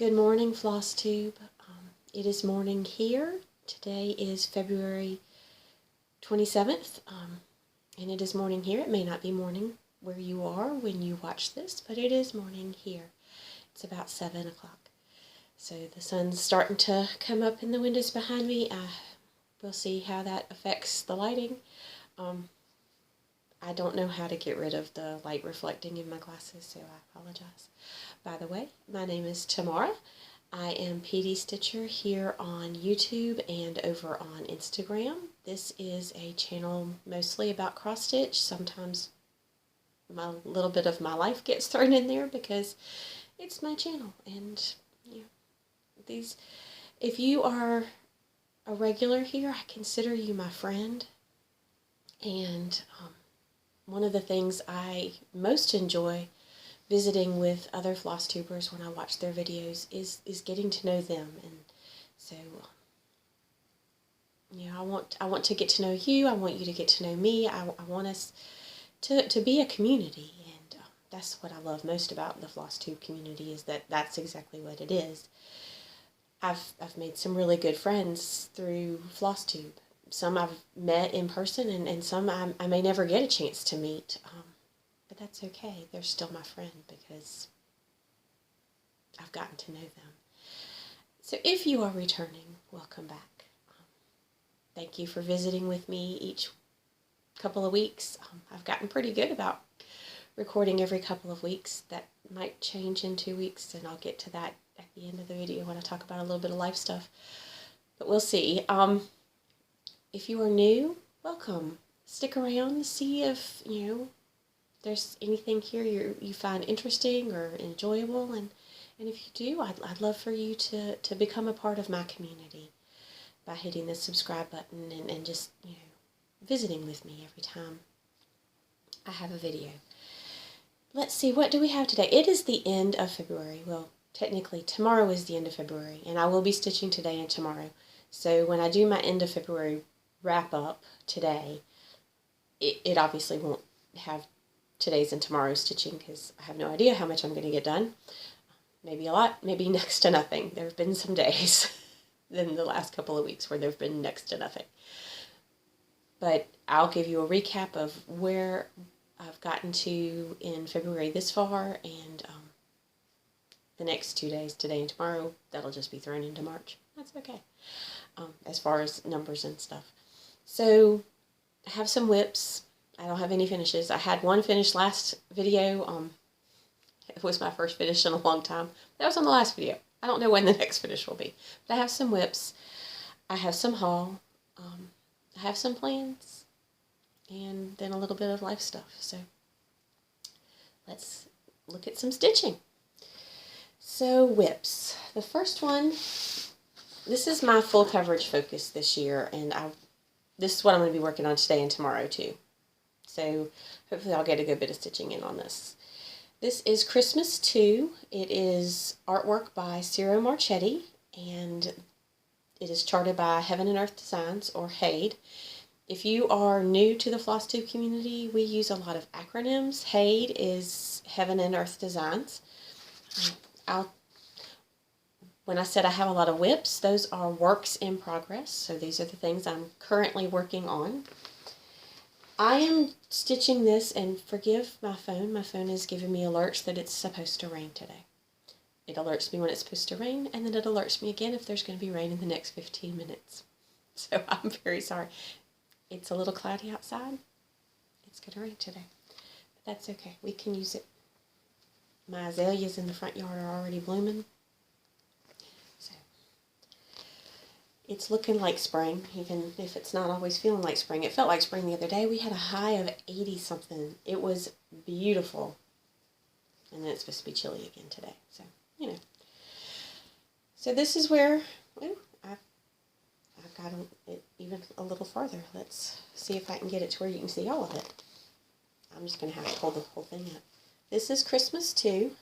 Good morning, Flosstube. It is morning here. Today is February 27th, and it is morning here. It may not be morning where you are when you watch this, but it is morning here. It's about 7 o'clock. So the sun's starting to come up in the windows behind me. We'll see how that affects the lighting. I don't know how to get rid of the light reflecting in my glasses, so I apologize. By the way, my name is Tamara. I am PD Stitcher here on YouTube and over on Instagram. This is a channel mostly about cross stitch. Sometimes a little bit of my life gets thrown in there because it's my channel. And if you are a regular here, I consider you my friend. And one of the things I most enjoy visiting with other Flosstubers when I watch their videos is getting to know them. And so I want to get to know you. I want you to get to know me. I want us to be a community, and that's what I love most about the Flosstube community, is that that's exactly what it is. I've made some really good friends through Flosstube. Some I've met in person, and some I may never get a chance to meet. But that's okay. They're still my friend because I've gotten to know them. So if you are returning, welcome back. Thank you for visiting with me each couple of weeks. I've gotten pretty good about recording every couple of weeks. That might change in 2 weeks, and I'll get to that at the end of the video when I talk about a little bit of life stuff. But we'll see. If you are new, welcome. Stick around, see if, there's anything here you find interesting or enjoyable, and if you do, I'd love for you to become a part of my community by hitting the subscribe button and just, visiting with me every time I have a video. Let's see, what do we have today? It is the end of February. Well, technically, tomorrow is the end of February, and I will be stitching today and tomorrow. So when I do my end of February wrap up today, it obviously won't have today's and tomorrow's stitching because I have no idea how much I'm going to get done. Maybe a lot, maybe next to nothing. There have been some days in the last couple of weeks where there have been next to nothing. But I'll give you a recap of where I've gotten to in February this far, and the next 2 days, today and tomorrow, that'll just be thrown into March. That's okay, as far as numbers and stuff. So I have some whips. I don't have any finishes. I had one finish last video. It was my first finish in a long time. That was on the last video. I don't know when the next finish will be. But I have some whips. I have some haul. I have some plans. And then a little bit of life stuff. So let's look at some stitching. So whips. The first one, this is my full coverage focus this year. And this is what I'm going to be working on today and tomorrow too. So hopefully I'll get a good bit of stitching in on this. This is Christmas 2. It is artwork by Ciro Marchetti, and it is charted by Heaven and Earth Designs, or HAED. If you are new to the Flosstube community, we use a lot of acronyms. HAED is Heaven and Earth Designs. When I said I have a lot of whips, those are works in progress. So these are the things I'm currently working on. I am stitching this, and forgive my phone. My phone is giving me alerts that it's supposed to rain today. It alerts me when it's supposed to rain, and then it alerts me again if there's going to be rain in the next 15 minutes. So I'm very sorry. It's a little cloudy outside. It's going to rain today. But that's okay. We can use it. My azaleas in the front yard are already blooming. So it's looking like spring, even if it's not always feeling like spring. It felt like spring the other day. We had a high of 80-something. It was beautiful. And then it's supposed to be chilly again today. So, So this is where, I've got it even a little farther. Let's see if I can get it to where you can see all of it. I'm just going to have to hold the whole thing up. This is Christmas 2.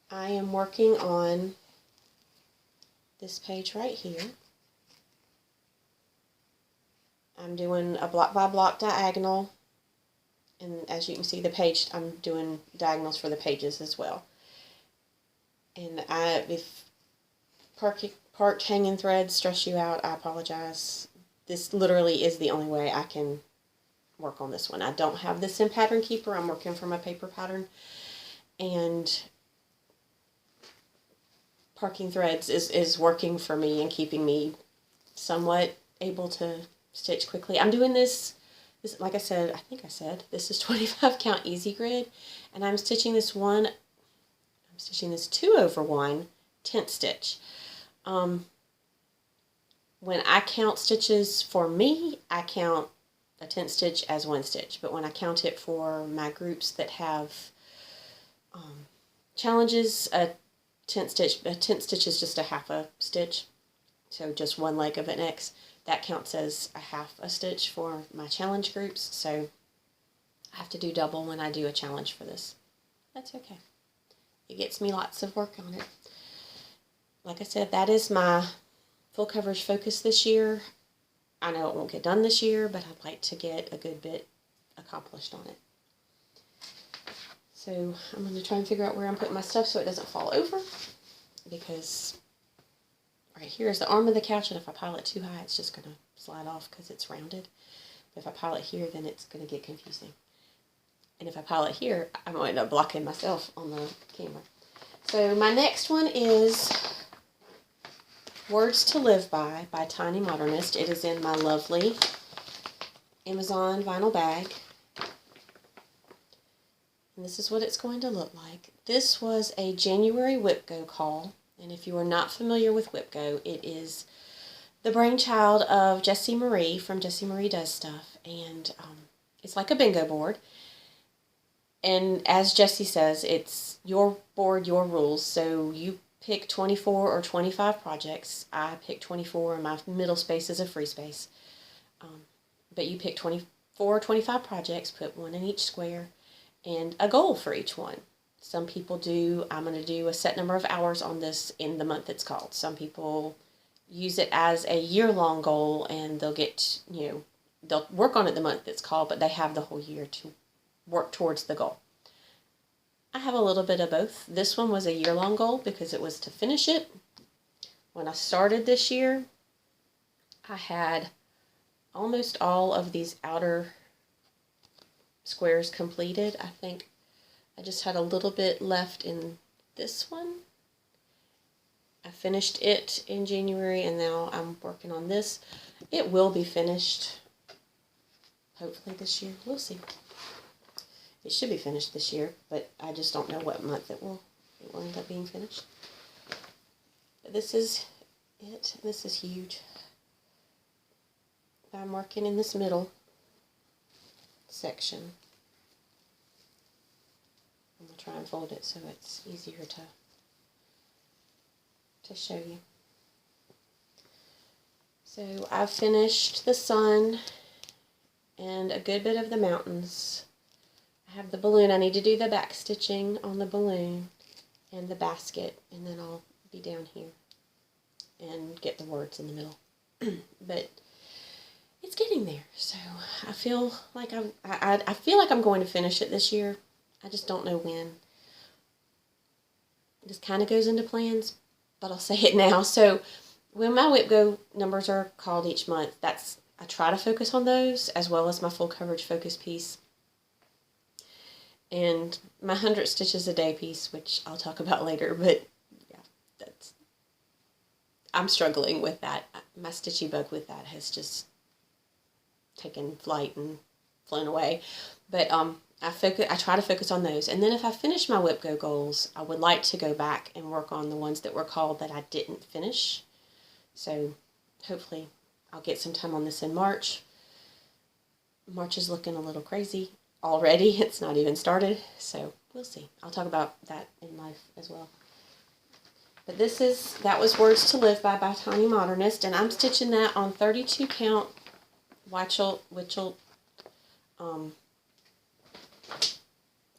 I am working on this page right here. I'm doing a block by block diagonal, and as you can see the page, I'm doing diagonals for the pages as well. And If part hanging threads stress you out, I apologize. This literally is the only way I can work on this one. I don't have this in Pattern Keeper. I'm working from a paper pattern, and parking threads is working for me and keeping me somewhat able to stitch quickly. I'm doing this like I said, this is 25 count easy grid, and I'm stitching this 2/1 tent stitch. When I count stitches for me, I count a tent stitch as one stitch, but when I count it for my groups that have challenges, a tent stitch is just a half a stitch, so just one leg of an X. That counts as a half a stitch for my challenge groups, so I have to do double when I do a challenge for this. That's okay. It gets me lots of work on it. Like I said, that is my full coverage focus this year. I know it won't get done this year, but I'd like to get a good bit accomplished on it. So I'm going to try and figure out where I'm putting my stuff so it doesn't fall over, because right here is the arm of the couch, and if I pile it too high, it's just going to slide off because it's rounded. But if I pile it here, then it's going to get confusing. And if I pile it here, I'm going to end up blocking myself on the camera. So my next one is Words to Live by Tiny Modernist. It is in my lovely Amazon vinyl bag. And this is what it's going to look like. This was a January Whip Go call. And if you are not familiar with Whip Go, it is the brainchild of Jessie Marie from Jessie Marie Does Stuff. And it's like a bingo board. And as Jessie says, it's your board, your rules. So you pick 24 or 25 projects. I pick 24, and my middle space is a free space. But you pick 24 or 25 projects, put one in each square, and a goal for each one. Some people do, I'm going to do a set number of hours on this in the month it's called. Some people use it as a year-long goal, and they'll get, they'll work on it the month it's called, but they have the whole year to work towards the goal. I have a little bit of both. This one was a year-long goal because it was to finish it. When I started this year, I had almost all of these outer squares completed. I think I just had a little bit left in this one. I finished it in January, and now I'm working on this. It will be finished hopefully this year. We'll see. It should be finished this year, but I just don't know what month it will end up being finished. But this is it. This is huge. I'm working in this middle section. I'm going to try and fold it so it's easier to show you. So I've finished the sun and a good bit of the mountains. I have the balloon. I need to do the back stitching on the balloon and the basket, and then I'll be down here and get the words in the middle. But it's getting there, so I feel like I feel like I'm going to finish it this year. I just don't know when. This kind of goes into plans, but I'll say it now. So when my Whip Go numbers are called each month, I try to focus on those as well as my full coverage focus piece. And my 100 stitches a day piece, which I'll talk about later, but yeah, I'm struggling with that. My stitchy bug with that has just taken flight and flown away. But I try to focus on those. And then if I finish my Whip Go goals, I would like to go back and work on the ones that were called that I didn't finish. So hopefully I'll get some time on this in March. March is looking a little crazy already. It's not even started, so we'll see. I'll talk about that in life as well. But that was Words to Live by Tiny Modernist, and I'm stitching that on 32 count Witchell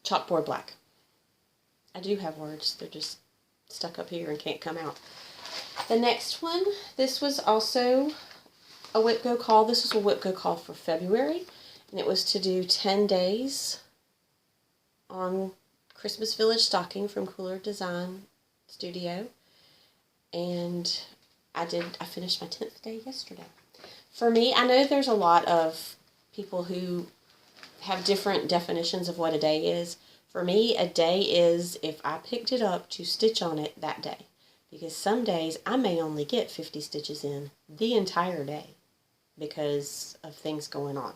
Chalkboard black. I do have words, they're just stuck up here and can't come out. The next one, this was also a Whip Go call. This was a Whip Go call for February. And it was to do 10 days on Christmas Village stocking from Kooler Design Studio. and I finished my 10th day yesterday. For me, I know there's a lot of people who have different definitions of what a day is. For me, a day is if I picked it up to stitch on it that day. Because some days I may only get 50 stitches in the entire day because of things going on.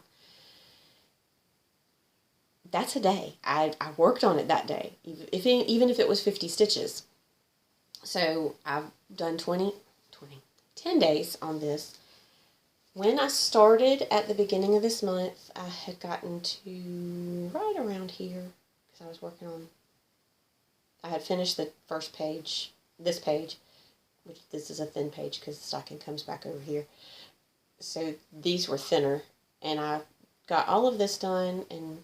That's a day. I worked on it that day, even if it was 50 stitches. So I've done 10 days on this. When I started at the beginning of this month, I had gotten to right around here because I was working on, I had finished the first page, this page, which this is a thin page because the stocking comes back over here. So these were thinner, and I got all of this done, and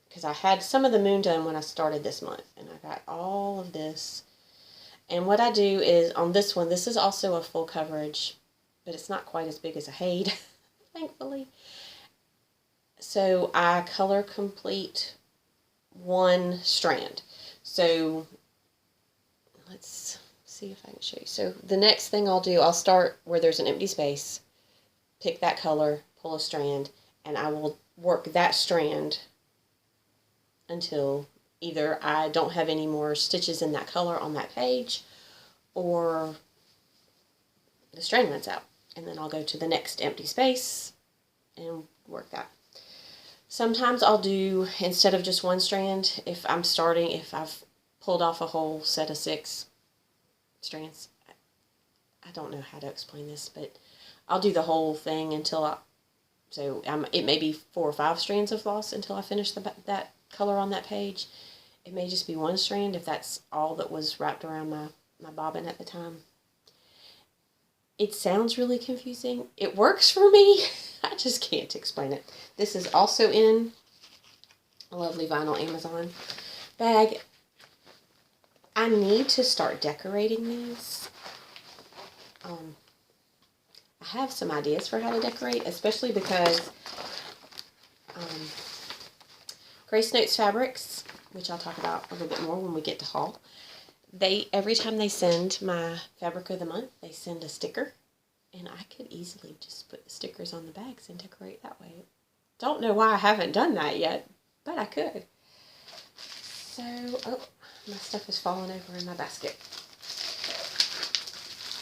because I had some of the moon done when I started this month, and I got all of this. And what I do is, on this one, this is also a full coverage, but it's not quite as big as a HAED, thankfully. So I color complete one strand. So let's see if I can show you. So the next thing I'll do, I'll start where there's an empty space, pick that color, pull a strand, and I will work that strand until either I don't have any more stitches in that color on that page, or the strand runs out. And then I'll go to the next empty space and work that. Sometimes I'll do, instead of just one strand, if I've pulled off a whole set of 6 strands, I don't know how to explain this, but I'll do the whole thing until it may be 4 or 5 strands of floss until I finish that color on that page. It may just be one strand if that's all that was wrapped around my bobbin at the time. It sounds really confusing. It works for me. I just can't explain it. This is also in a lovely vinyl Amazon bag. I need to start decorating these. I have some ideas for how to decorate, especially because Grace Notes Fabrics, which I'll talk about a little bit more when we get to haul, every time they send my Fabric of the Month, they send a sticker, and I could easily just put the stickers on the bags and decorate that way. Don't know why I haven't done that yet, but I could. So, my stuff is falling over in my basket.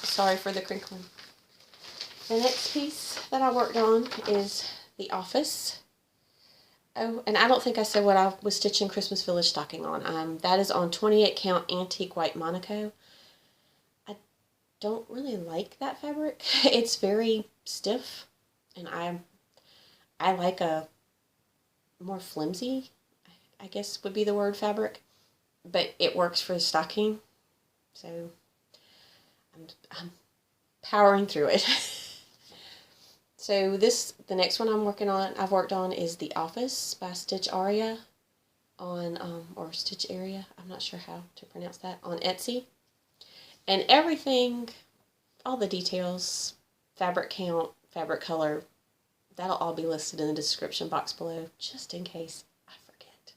Sorry for the crinkling. The next piece that I worked on is the office. Oh, and I don't think I said what I was stitching Christmas Village stocking on. That is on 28 count antique white Monaco. I don't really like that fabric. It's very stiff, and I like a more flimsy, I guess would be the word, fabric, but it works for the stocking, so I'm powering through it. So the next one I've worked on is The Office by Stitch Aria or Stitch Area, I'm not sure how to pronounce that, on Etsy. And everything, all the details, fabric count, fabric color, that'll all be listed in the description box below, just in case I forget.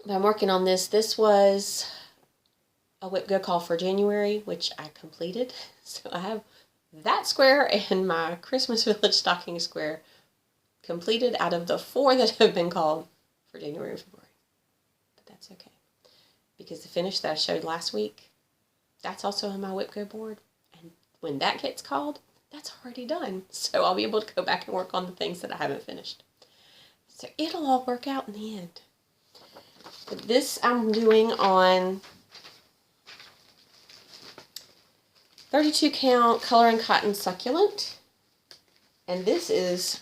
But I'm working on this. This was a whip go call for January, which I completed. So I have that square and my Christmas Village stocking square completed out of the 4 that have been called for January and February. But that's okay, because the finish that I showed last week, that's also on my whip go board. And when that gets called, that's already done. So I'll be able to go back and work on the things that I haven't finished. So it'll all work out in the end. But this I'm doing on 32 count color and cotton succulent, and this is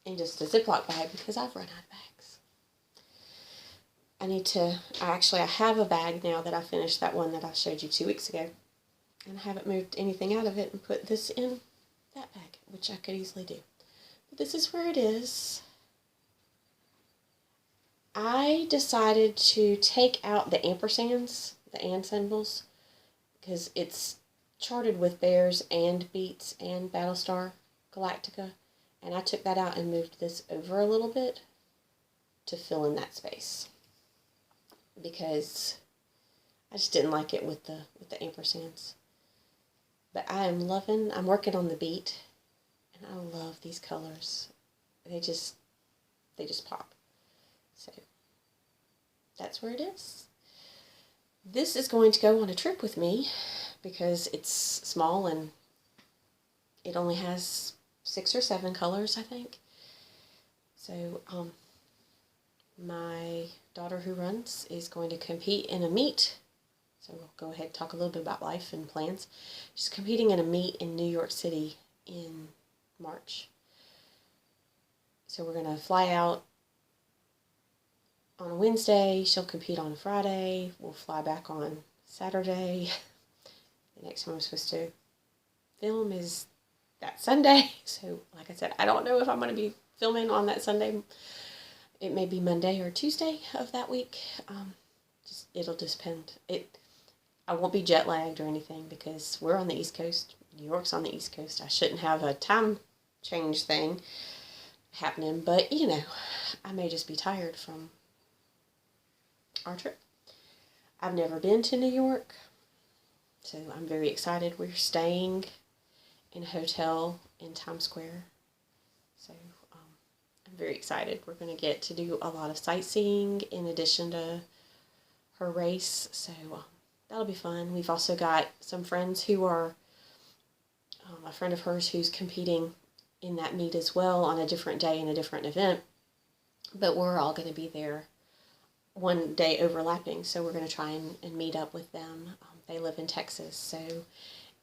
in just a Ziploc bag because I've run out of bags. I have a bag now that I finished that one that I showed you 2 weeks ago, and I haven't moved anything out of it and put this in that bag, which I could easily do. But this is where it is. I decided to take out the ampersands, the and symbols, because it's charted with bears and beets and Battlestar Galactica, and I took that out and moved this over a little bit to fill in that space. because I just didn't like it with the ampersands. But I'm working on the beet, and I love these colors. They just pop. So that's where it is. This is going to go on a trip with me because it's small and it only has 6 or 7 colors, I think. So my daughter who runs is going to compete in a meet. So we'll go ahead and talk a little bit about life and plans. She's competing in a meet in New York City in March. So we're going to fly out on a Wednesday. She'll compete on a Friday. We'll fly back on Saturday. The next time I'm supposed to film is that Sunday. So like I said, I don't know if I'm going to be filming on that Sunday. It may be Monday or Tuesday of that week. It'll just depend. I won't be jet lagged or anything because we're on the East Coast. New York's on the East Coast. I shouldn't have a time change thing happening, but you know, I may just be tired from our trip. I've never been to New York, so I'm very excited. We're staying in a hotel in Times Square, so I'm very excited. We're going to get to do a lot of sightseeing in addition to her race, so that'll be fun. We've also got some friends who are, a friend of hers who's competing in that meet as well on a different day in a different event, but we're all going to be there one day overlapping, so we're going to try and meet up with them. They live in Texas, so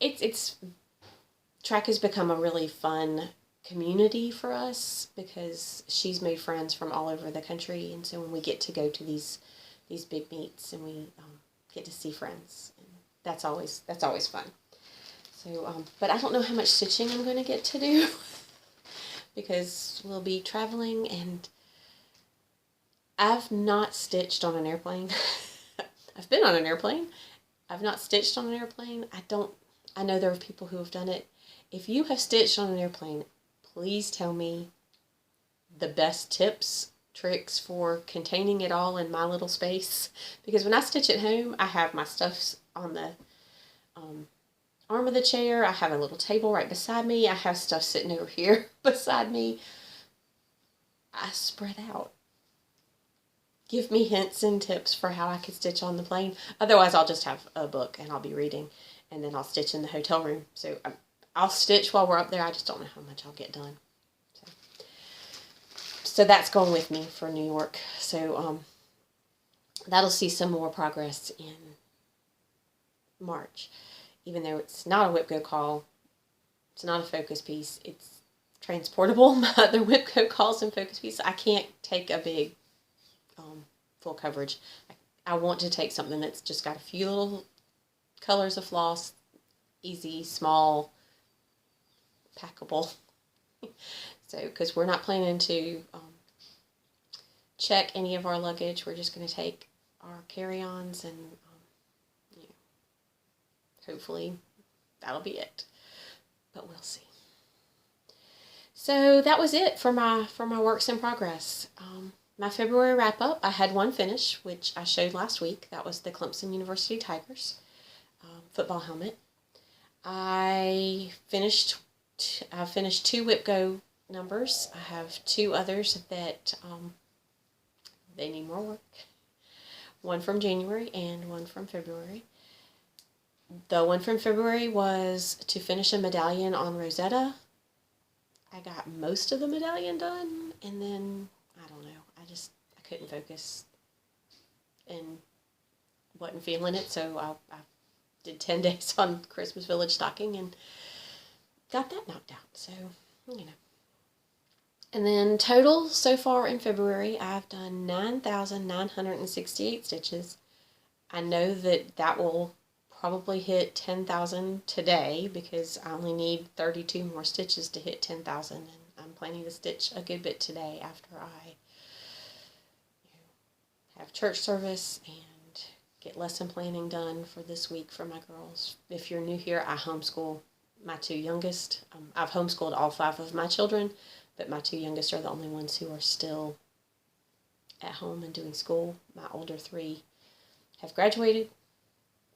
it's track has become a really fun community for us because she's made friends from all over the country, and so when we get to go to these big meets and we get to see friends, and that's always fun. So, but I don't know how much stitching I'm going to get to do because we'll be traveling, and I've not stitched on an airplane. I've been on an airplane. I've not stitched on an airplane. I know there are people who have done it. If you have stitched on an airplane, please tell me the best tips, tricks for containing it all in my little space. Because when I stitch at home, I have my stuff on the arm of the chair. I have a little table right beside me. I have stuff sitting over here beside me. I spread out. Give me hints and tips for how I could stitch on the plane. Otherwise, I'll just have a book and I'll be reading, and then I'll stitch in the hotel room. So I'll stitch while we're up there. I just don't know how much I'll get done. So that's going with me for New York. So that'll see some more progress in March. Even though it's not a whip-go call, it's not a focus piece, it's transportable. My other whip-go calls and focus piece, I can't take a big full coverage. I want to take something that's just got a few little colors of floss, easy, small, packable. So, because we're not planning to check any of our luggage, we're just going to take our carry-ons and hopefully that'll be it. But we'll see. So that was it for my works in progress. My February wrap-up, I had one finish, which I showed last week. That was the Clemson University Tigers football helmet. I finished 2 WhipGo numbers. I have 2 others that they need more work. One from January and one from February. The one from February was to finish a medallion on Rosetta. I got most of the medallion done, and then, I don't know, I couldn't focus and wasn't feeling it, so I did 10 days on Christmas Village stocking and got that knocked out, so, you know. And then total so far in February, I've done 9,968 stitches. I know that will probably hit 10,000 today because I only need 32 more stitches to hit 10,000, and I'm planning to stitch a good bit today after I have church service and get lesson planning done for this week for my girls. If you're new here, I homeschool my 2 youngest. I've homeschooled all 5 of my children, but my 2 youngest are the only ones who are still at home and doing school. My older 3 have graduated.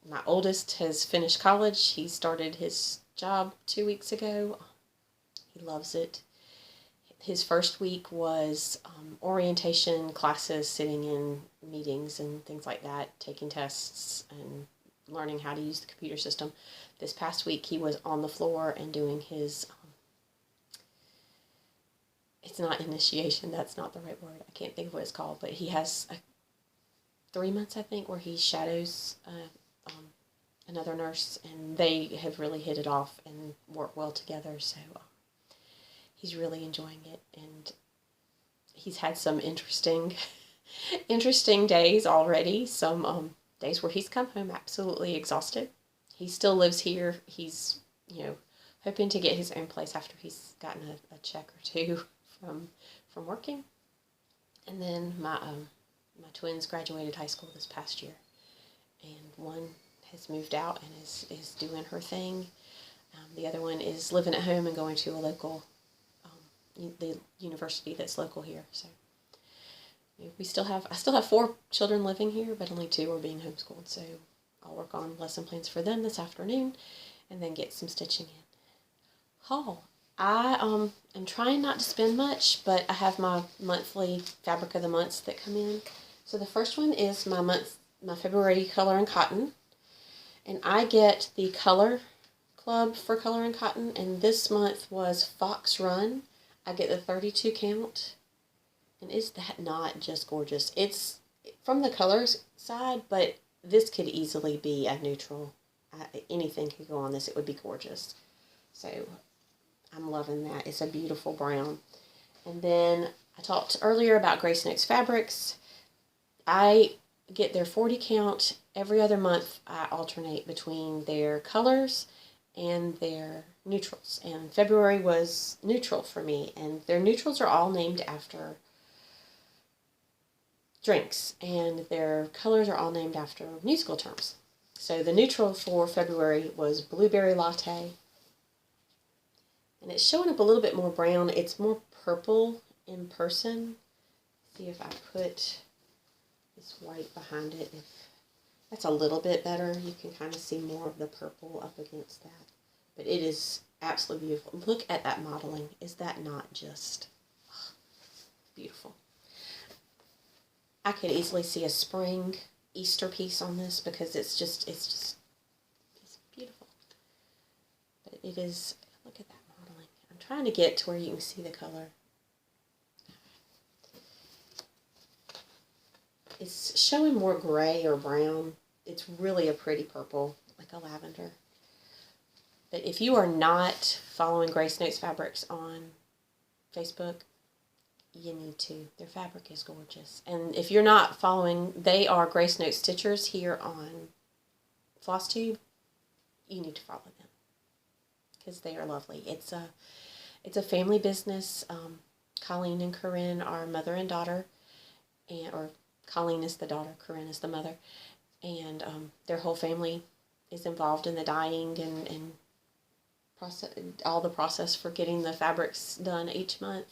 My oldest has finished college. He started his job 2 weeks ago. He loves it. His first week was orientation classes, sitting in meetings and things like that, taking tests and learning how to use the computer system. This past week he was on the floor and doing his, it's not initiation, that's not the right word, I can't think of what it's called, but he has 3 months, I think, where he shadows another nurse, and they have really hit it off and work well together, so he's really enjoying it, and he's had some interesting days already, some days where he's come home absolutely exhausted. He still lives here. He's, hoping to get his own place after he's gotten a check or two from working. And then my twins graduated high school this past year, and one has moved out and is doing her thing. The other one is living at home and going to a local, the university that's local here. So I still have 4 children living here, but only 2 are being homeschooled. So I'll work on lesson plans for them this afternoon, and then get some stitching in. Haul. I am trying not to spend much, but I have my monthly fabric of the months that come in. So the first one is my February Color and Cotton, and I get the Color Club for Color and Cotton, and this month was Fox Run. I get the 32 count, and is that not just gorgeous? It's from the colors side, but this could easily be a neutral. Anything could go on this. It would be gorgeous. So I'm loving that. It's a beautiful brown. And then I talked earlier about Grace Notes Fabrics. I get their 40 count every other month. I alternate between their colors and their neutrals. And February was neutral for me. And their neutrals are all named after drinks, and their colors are all named after musical terms. So the neutral for February was Blueberry Latte, and it's showing up a little bit more brown. It's more purple in person. See if I put this white behind it. If that's a little bit better, you can kind of see more of the purple up against that. But it is absolutely beautiful. Look at that modeling. Is that not just beautiful? I could easily see a spring Easter piece on this, because it's beautiful. But it is, look at that modeling. I'm trying to get to where you can see the color. It's showing more gray or brown. It's really a pretty purple, like a lavender. But if you are not following Grace Notes Fabrics on Facebook, you need to. Their fabric is gorgeous. And if you're not following, they are Grace Note Stitchers here on Flosstube. You need to follow them, because they are lovely. It's a family business. Colleen and Corinne are mother and daughter, or Colleen is the daughter, Corinne is the mother, and their whole family is involved in the dyeing and process, all the process for getting the fabrics done each month.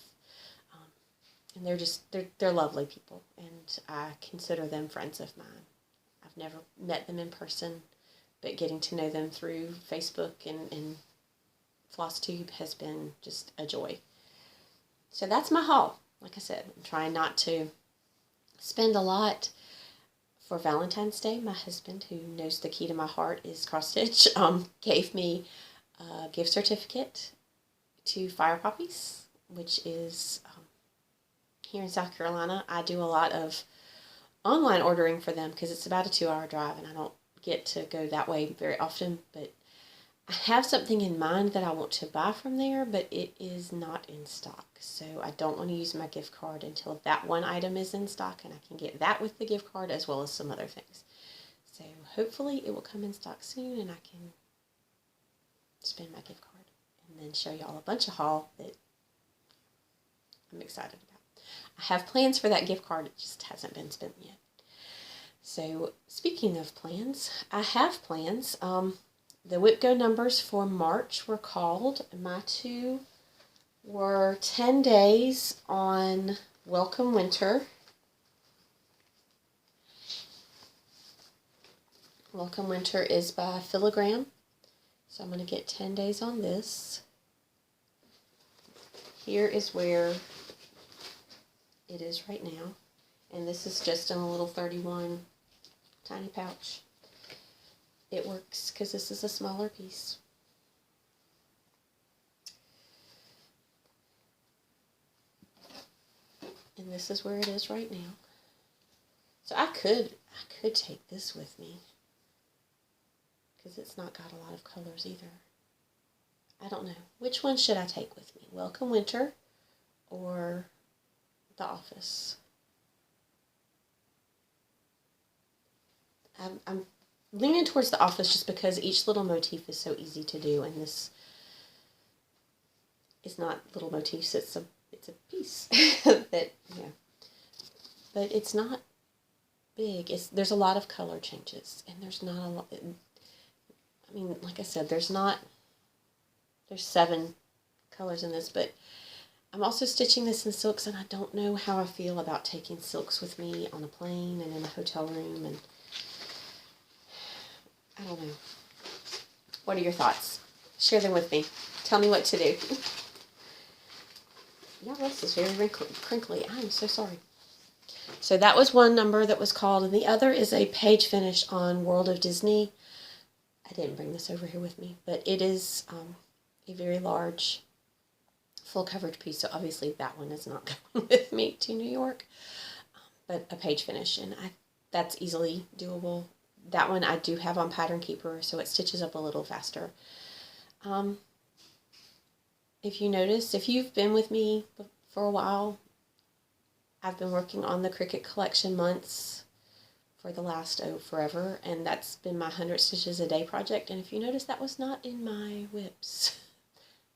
And they're lovely people, and I consider them friends of mine. I've never met them in person, but getting to know them through Facebook and Flosstube has been just a joy. So that's my haul. Like I said, I'm trying not to spend a lot. For Valentine's Day, my husband, who knows the key to my heart is cross stitch, gave me a gift certificate to Fire Poppies, which is here in South Carolina. I do a lot of online ordering for them, because it's about a 2-hour drive, and I don't get to go that way very often, but I have something in mind that I want to buy from there, but it is not in stock. So I don't want to use my gift card until that one item is in stock, and I can get that with the gift card as well as some other things. So hopefully it will come in stock soon, and I can spend my gift card and then show y'all a bunch of haul that I'm excited about. I have plans for that gift card. It just hasn't been spent yet. So speaking of plans, I have plans. The WIPGO numbers for March were called. My 2 were 10 days on Welcome Winter. Welcome Winter is by Filigram. So I'm going to get 10 days on this. Here is where it is right now. And this is just in a little 31 tiny pouch. It works because this is a smaller piece. And this is where it is right now. So I could take this with me, because it's not got a lot of colors either. I don't know. Which one should I take with me? Welcome Winter or The Office? I'm leaning towards The Office just because each little motif is so easy to do, and this is not little motifs, it's a piece that, yeah. But it's not big. There's a lot of color changes, and there's not a lot. I mean, like I said, there's 7 colors in this, but I'm also stitching this in silks, and I don't know how I feel about taking silks with me on a plane and in a hotel room, and I don't know. What are your thoughts? Share them with me. Tell me what to do. Yeah, this is very crinkly. I'm so sorry. So that was one number that was called, and the other is a page finish on World of Disney. I didn't bring this over here with me, but it is a very large full coverage piece, so obviously that one is not going with me to New York, but a page finish, and that's easily doable. That one I do have on Pattern Keeper, so it stitches up a little faster. If you notice, if you've been with me for a while, I've been working on the Cricut Collection months for the last, forever, and that's been my 100 Stitches a Day project, and if you notice, that was not in my whips.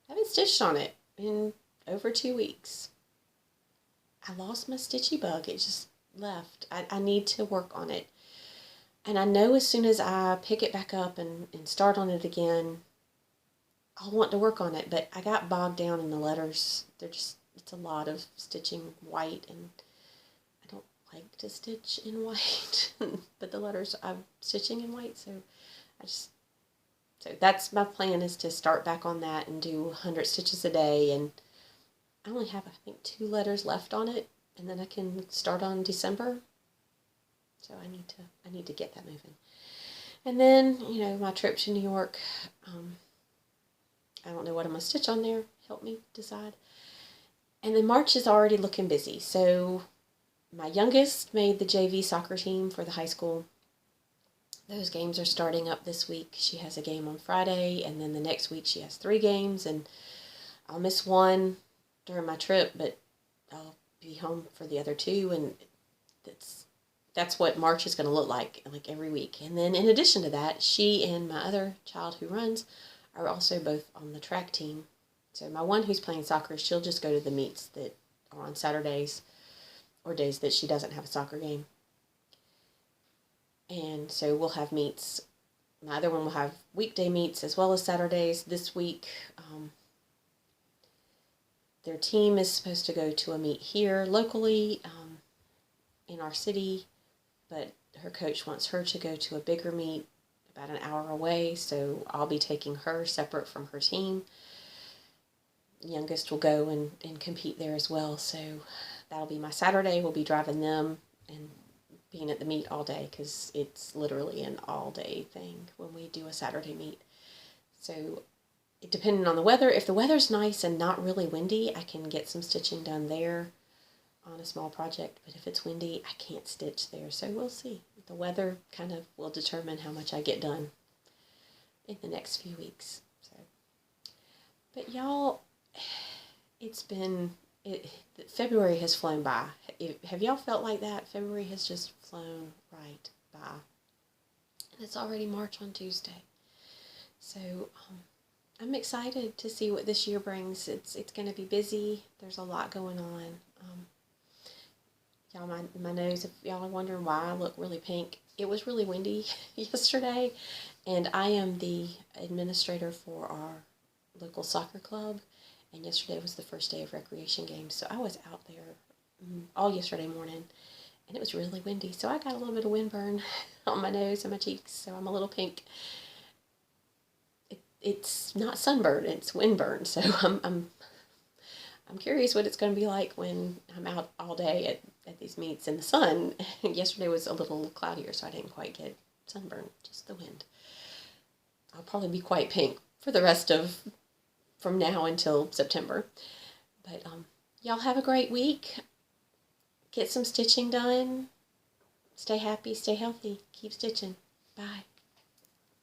I haven't stitched on it in over 2 weeks. I lost my stitchy bug. It just left. I need to work on it. And I know as soon as I pick it back up and start on it again, I'll want to work on it, but I got bogged down in the letters. It's a lot of stitching white, and I don't like to stitch in white, but the letters I'm stitching in white, so that's my plan, is to start back on that and do 100 stitches a day, and I only have, I think, 2 letters left on it, and then I can start on December, so I need to get that moving. And then, my trip to New York, I don't know what I'm going to stitch on there. Help me decide. And then March is already looking busy. So my youngest made the JV soccer team for the high school. Those games are starting up this week. She has a game on Friday, and then the next week she has 3 games, and I'll miss one during my trip, but I'll be home for the other 2, and that's what March is going to look like every week. And then in addition to that, she and my other child who runs are also both on the track team. So my one who's playing soccer, she'll just go to the meets that are on Saturdays or days that she doesn't have a soccer game. And so we'll have meets. My other one will have weekday meets as well as Saturdays. This week, their team is supposed to go to a meet here locally in our city, but her coach wants her to go to a bigger meet about an hour away, so I'll be taking her separate from her team. The youngest will go and compete there as well, so that'll be my Saturday. We'll be driving them and being at the meet all day, because it's literally an all-day thing when we do a Saturday meet. So depending on the weather, if the weather's nice and not really windy, I can get some stitching done there on a small project, but if it's windy, I can't stitch there, so we'll see. The weather kind of will determine how much I get done in the next few weeks. So, but y'all, February has flown by. Have y'all felt like that? February has just flown right by, and it's already March on Tuesday. So I'm excited to see what this year brings. It's going to be busy. There's a lot going on. Y'all, my nose, if y'all are wondering why I look really pink, it was really windy yesterday, and I am the administrator for our local soccer club, and yesterday was the first day of recreation games, so I was out there all yesterday morning, and it was really windy, so I got a little bit of windburn on my nose and my cheeks, so I'm a little pink. It's not sunburn, it's windburn, so I'm curious what it's going to be like when I'm out all day at these meets in the sun. Yesterday was a little cloudier, so I didn't quite get sunburn, just the wind. I'll probably be quite pink for the rest of, from now until September. But y'all have a great week. Get some stitching done. Stay happy, stay healthy. Keep stitching. Bye.